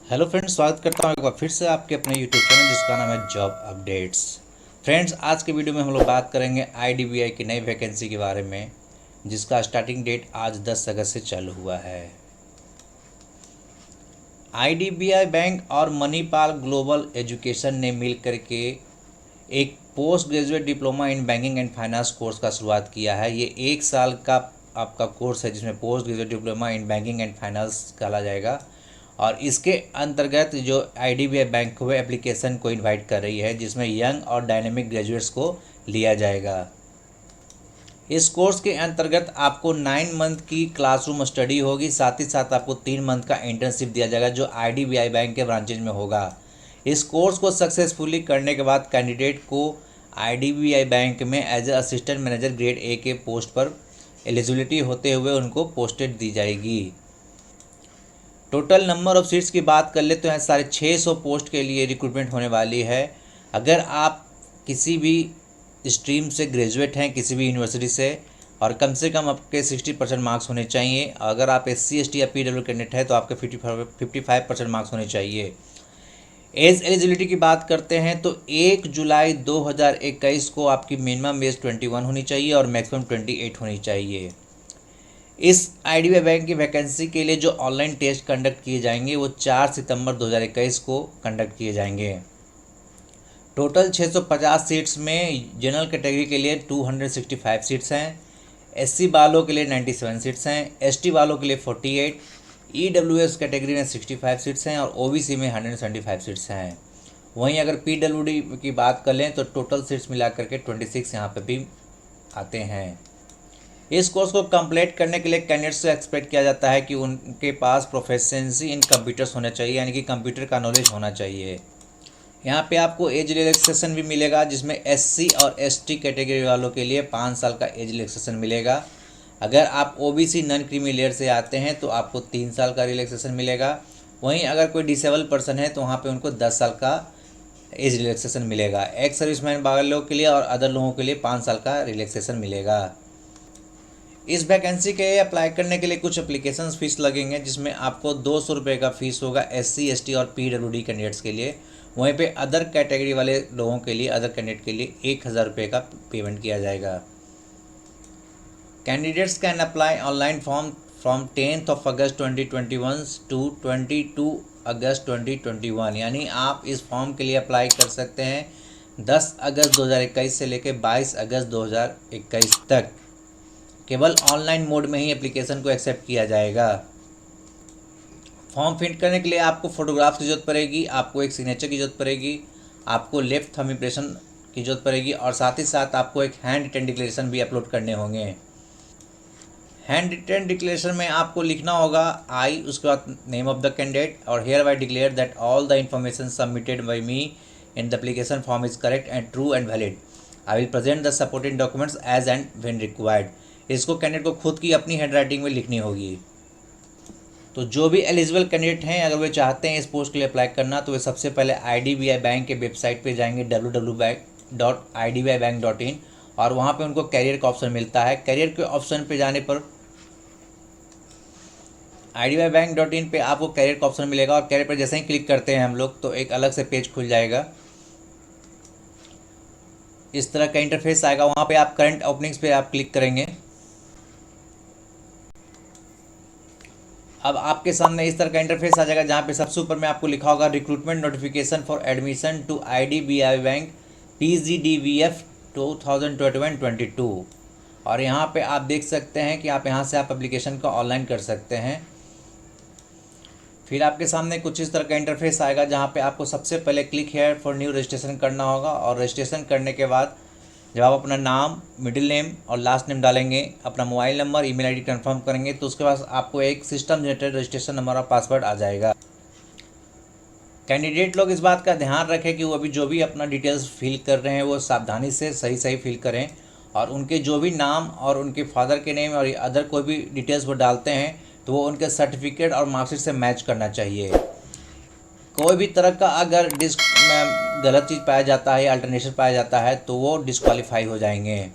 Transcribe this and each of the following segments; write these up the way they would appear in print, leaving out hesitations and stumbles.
Hello friends, स्वागत करता हूँ एक बार फिर से आपके अपने यूट्यूब चैनल जिसका नाम है जॉब अपडेट्स। फ्रेंड्स, आज के वीडियो में हम लोग बात करेंगे आईडीबीआई की नई वैकेंसी के बारे में, जिसका स्टार्टिंग डेट आज 10 अगस्त से चालू हुआ है। आईडीबीआई बैंक और मणिपाल ग्लोबल एजुकेशन ने मिल करके एक post graduate diploma in banking and finance course का शुरुआत किया है। ये 1 साल का आपका कोर्स है जिसमें post graduate diploma in banking and finance कहा जाएगा। और इसके अंतर्गत जो आईडीबीआई बैंक वो एप्लीकेशन को इनवाइट कर रही है, जिसमें यंग और डायनेमिक ग्रेजुएट्स को लिया जाएगा। इस कोर्स के अंतर्गत आपको 9 मंथ की क्लासरूम स्टडी होगी, साथ ही साथ आपको 3 मंथ का इंटर्नशिप दिया जाएगा जो आईडीबीआई बैंक के ब्रांचेज में होगा। इस कोर्स को सक्सेसफुली करने के बाद कैंडिडेट को आईडीबीआई बैंक में as a assistant manager grade A के पोस्ट पर एलिजिबिलिटी होते हुए उनको पोस्टेड दी जाएगी। टोटल नंबर ऑफ़ सीट्स की बात कर ले तो यहाँ 650 पोस्ट के लिए रिक्रूटमेंट होने वाली है। अगर आप किसी भी स्ट्रीम से ग्रेजुएट हैं, किसी भी यूनिवर्सिटी से, और कम से कम आपके 60% मार्क्स होने चाहिए। अगर आप SC ST या PW कैंडिडेट है तो आपके 55% मार्क्स होने चाहिए। एज एलिजिबिलिटी की बात करते हैं तो 1 जुलाई 2021 को आपकी मिनिमम एज 21 होनी चाहिए और मैक्सिमम 28 होनी चाहिए। इस आईडीबीआई बैंक की वैकेंसी के लिए जो ऑनलाइन टेस्ट कंडक्ट किए जाएंगे वो 4 सितंबर 2021 को कंडक्ट किए जाएंगे। टोटल 650 सीट्स में जनरल कैटेगरी के लिए 265 सीट्स हैं, SC वालों के लिए 97 सीट्स हैं, ST वालों के लिए 48, EWS कैटेगरी में 65 सीट्स हैं और OBC में 175 सीट्स हैं। वहीं अगर PWD की बात कर लें तो टोटल सीट्स मिला करके 26 यहाँ पर भी आते हैं। इस कोर्स को कंप्लीट करने के लिए कैंडिडेट से एक्सपेक्ट किया जाता है कि उनके पास प्रोफेशंसी इन कंप्यूटर्स होना चाहिए, यानी कि कंप्यूटर का नॉलेज होना चाहिए। यहाँ पे आपको एज रिलैक्सेशन भी मिलेगा, जिसमें SC और ST कैटेगरी वालों के लिए 5 साल का एज रिलैक्सेशन मिलेगा। अगर आप OBC नॉन क्रीमी लेयर से आते हैं तो आपको 3 साल का रिलैक्सेशन मिलेगा। वहीं अगर कोई डिसेबल पर्सन है तो वहाँ पे उनको 10 साल का एज रिलैक्सेशन मिलेगा। एक्स सर्विसमैन वालों के लिए और अदर लोगों के लिए 5 साल का रिलैक्सेशन मिलेगा। इस वैकेंसी के अप्लाई करने के लिए कुछ एप्लीकेशन फ़ीस लगेंगे, जिसमें आपको 200 रुपये का फ़ीस होगा SC ST और PWD कैंडिडेट्स के लिए। वहीं पे अदर कैटेगरी वाले लोगों के लिए, अदर कैंडिडेट के लिए 1000 रुपये का पेमेंट किया जाएगा। Candidates can apply online form from 10 August 2021 to 22 August 2021, यानी आप इस फॉर्म के लिए अप्लाई कर सकते हैं 10 अगस्त 2021 से लेकर 22 अगस्त 2021 तक। केवल ऑनलाइन मोड में ही एप्लीकेशन को एक्सेप्ट किया जाएगा। फॉर्म फिल करने के लिए आपको फ़ोटोग्राफ्स की ज़रूरत पड़ेगी, आपको एक सिग्नेचर की ज़रूरत पड़ेगी, आपको लेफ्ट थंब इम्प्रेशन की ज़रूरत पड़ेगी और साथ ही साथ आपको एक हैंड रिटन डिक्लेरेशन भी अपलोड करने होंगे। हैंड रिटन डिक्लेरेशन में आपको लिखना होगा आई, उसके बाद नेम ऑफ द कैंडिडेट और hereby declare that all the information submitted by me in the application form is correct and true and valid. I will present the supporting documents as and when required. इसको candidate को खुद की अपनी hand writing में लिखनी होगी। तो जो भी एलिजिबल कैंडिडेट हैं, अगर वे चाहते हैं इस पोस्ट के लिए अप्लाई करना, तो वे सबसे पहले आईडीबीआई बैंक के वेबसाइट पे जाएंगे www.idbibank.in और वहाँ पे उनको कैरियर का ऑप्शन मिलता है। कैरियर के ऑप्शन पे जाने पर idbibank.in पे आपको कैरियर का ऑप्शन मिलेगा और कैरियर पर जैसे ही क्लिक करते हैं हम लोग तो एक अलग से पेज खुल जाएगा। इस तरह का इंटरफेस आएगा। वहाँ पे आप करंट ओपनिंग्स पे आप क्लिक करेंगे। अब आपके सामने इस तरह का इंटरफेस आ जाएगा, जहाँ पे सबसे ऊपर में आपको लिखा होगा recruitment notification for admission to IDBI bank PGDVF 2021-22। और यहाँ पे आप देख सकते हैं कि आप यहाँ से आप एप्लीकेशन को ऑनलाइन कर सकते हैं। फिर आपके सामने कुछ इस तरह का इंटरफेस आएगा, जहाँ पे आपको सबसे पहले click here for new registration करना होगा और रजिस्ट्रेशन करने के बाद जब आप अपना नाम, मिडिल नेम और लास्ट नेम डालेंगे, अपना mobile number, email ID confirm करेंगे, तो उसके बाद आपको एक सिस्टम जनरेटेड रजिस्ट्रेशन नंबर और पासवर्ड आ जाएगा। कैंडिडेट लोग इस बात का ध्यान रखें कि वो अभी जो भी अपना डिटेल्स फिल कर रहे हैं वो सावधानी से सही फिल करें और उनके जो भी नाम और उनके फादर के नेम और अदर कोई भी डिटेल्स वो डालते हैं तो वो उनके सर्टिफिकेट और मार्कशीट से मैच करना चाहिए। कोई भी तरह का अगर गलत चीज़ पाया जाता है या अल्टरनेशन पाया जाता है तो वो डिस्क्वालीफाई हो जाएंगे।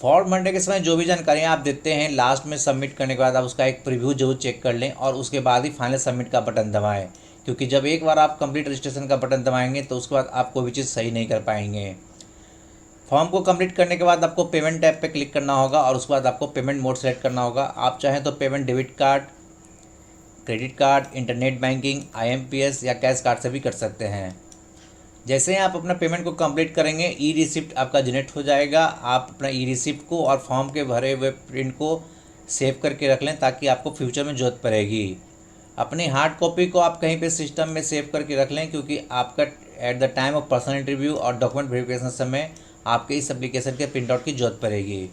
फॉर्म भरने के समय जो भी जानकारियाँ आप देते हैं लास्ट में सबमिट करने के बाद आप उसका एक प्रीव्यू जरूर चेक कर लें और उसके बाद ही फाइनल सबमिट का बटन दबाएं, क्योंकि जब एक बार आप कंप्लीट रजिस्ट्रेशन का बटन दबाएंगे तो उसके बाद आप कोई भी चीज़ सही नहीं कर पाएंगे। फॉर्म को कंप्लीट करने के बाद आपको पेमेंट टैब पे क्लिक करना होगा और उसके बाद आपको पेमेंट मोड सेलेक्ट करना होगा। आप चाहें तो payment debit card, credit card, internet banking, IMPS या कैश कार्ड से भी कर सकते हैं। जैसे ही आप अपना पेमेंट को कंप्लीट करेंगे ई रिसिप्ट आपका जनरेट हो जाएगा। आप अपना ई रिसिप्ट को और फॉर्म के भरे हुए प्रिंट को सेव करके रख लें ताकि आपको फ्यूचर में ज़रूरत पड़ेगी। अपनी हार्ड कॉपी को आप कहीं पे सिस्टम में सेव करके रख लें, क्योंकि आपका at the time of personal interview और डॉक्यूमेंट वेरिफिकेशन समय आपके इस एप्लीकेशन के प्रिंट आउट की ज़रूरत पड़ेगी।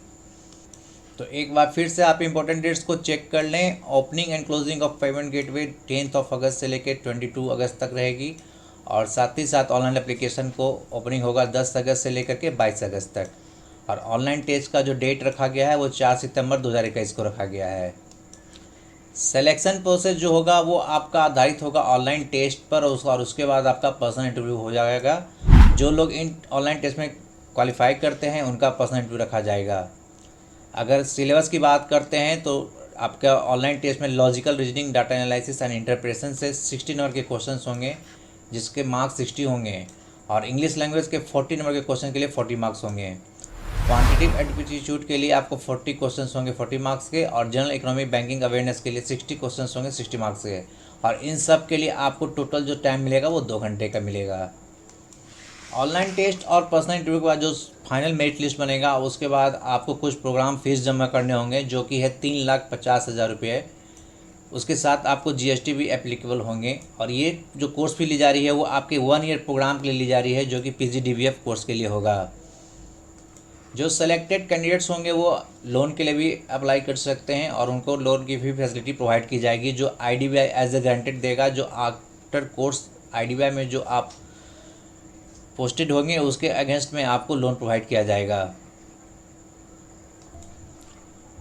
तो एक बार फिर से आप इंपॉर्टेंट डेट्स को चेक कर लें। Opening and closing of payment gateway 10 अगस्त से लेकर 22 अगस्त तक रहेगी और साथ ही साथ ऑनलाइन एप्लीकेशन को ओपनिंग होगा 10 अगस्त से लेकर के 22 अगस्त तक। और ऑनलाइन टेस्ट का जो डेट रखा गया है वो 4 सितंबर 2021 को रखा गया है। सिलेक्शन प्रोसेस जो होगा वो आपका आधारित होगा ऑनलाइन टेस्ट पर और उसके बाद आपका पर्सनल इंटरव्यू हो जाएगा। जो लोग इन ऑनलाइन टेस्ट में क्वालिफाई करते हैं उनका पर्सनल इंटरव्यू रखा जाएगा। अगर सिलेबस की बात करते हैं तो आपका ऑनलाइन टेस्ट में logical reasoning, data analysis and interpretation से 60 नंबर के क्वेश्चंस होंगे जिसके मार्क्स 60 होंगे और इंग्लिश लैंग्वेज के 40 नंबर के क्वेश्चन के लिए 40 मार्क्स होंगे। क्वांटिटेटिव एप्टीट्यूड के लिए आपको 40 क्वेश्चंस होंगे 40 मार्क्स के और जनरल इकोनॉमी बैंकिंग अवेयरनेस के लिए 60 क्वेश्चंस होंगे 60 मार्क्स के। और इन सब के लिए आपको टोटल जो टाइम मिलेगा वो 2 घंटे का मिलेगा। ऑनलाइन टेस्ट और पर्सनल इंटरव्यू के बाद जो फाइनल मेरिट लिस्ट बनेगा उसके बाद आपको कुछ प्रोग्राम फीस जमा करने होंगे जो कि है 3,50,000 रुपये। उसके साथ आपको GST भी एप्लीकेबल होंगे। और ये जो कोर्स फी ली जा रही है वो आपके 1 ईयर प्रोग्राम के लिए ली जा रही है जो कि PGDBF कोर्स के लिए होगा। जो सेलेक्टेड कैंडिडेट्स होंगे वो लोन के लिए भी अप्लाई कर सकते हैं और उनको लोन की भी फैसिलिटी प्रोवाइड की जाएगी जो IDBI एज ए गारंटेड देगा। जो आफ्टर कोर्स IDBI में जो आप पोस्टेड होंगे उसके अगेंस्ट में आपको लोन प्रोवाइड किया जाएगा।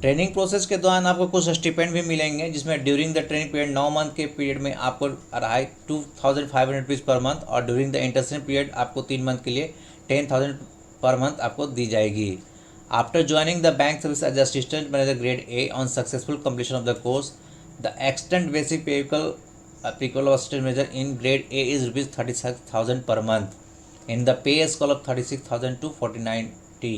ट्रेनिंग प्रोसेस के दौरान आपको कुछ स्टिपेंड भी मिलेंगे जिसमें during the training period 9 month के पीरियड में आपको 2,500 रुपीज़ पर मंथ और ड्यूरिंग द इंटर्नशिप पीरियड आपको 3 मंथ के लिए 10,000 पर मंथ आपको दी जाएगी। After joining the bank service as assistant manager grade A on successful completion of the course the extend basic pay scale applicable assistant manager in grade A is ₹36,000 per month in the pay scale of 36,000 to 49T।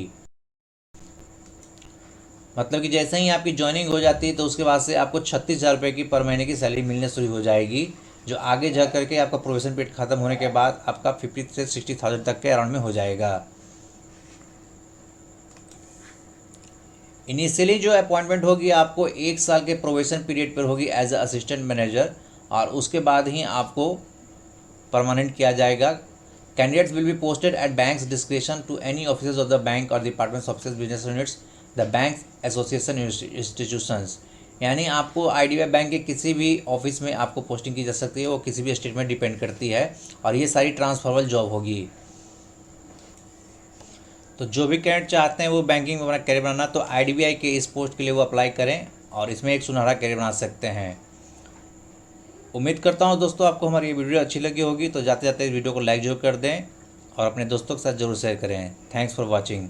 मतलब कि जैसे ही आपकी joining हो जाती है तो उसके बाद से आपको 36,000 रुपये की पर महीने की सैलरी मिलने शुरू हो जाएगी, जो आगे जा करके आपका प्रोबेशन पीरियड खत्म होने के बाद आपका 50 से 60,000 तक के अराउंड में हो जाएगा। इनिशियली जो अपॉइंटमेंट होगी आपको 1 साल के प्रोबेशन पीरियड पर होगी एज अ असिस्टेंट मैनेजर और उसके बाद ही आपको परमानेंट किया जाएगा। Candidates will be posted at bank's discretion to any offices of the bank or departments, offices, business units, the bank association institutions। यानी आपको IDBI बैंक के किसी भी ऑफिस में आपको पोस्टिंग की जा सकती है, वो किसी भी स्टेट में डिपेंड करती है और ये सारी ट्रांसफरेबल जॉब होगी। तो जो भी कैंडिडेट चाहते हैं वो बैंकिंग में अपना करियर बनाना तो IDBI के इस पोस्ट के लिए वो अप्लाई करें और इसमें एक सुनहरा करियर बना सकते हैं। उम्मीद करता हूँ दोस्तों आपको हमारी ये वीडियो अच्छी लगी होगी, तो जाते जाते इस वीडियो को लाइक जरूर कर दें और अपने दोस्तों के साथ जरूर शेयर करें। Thanks for watching.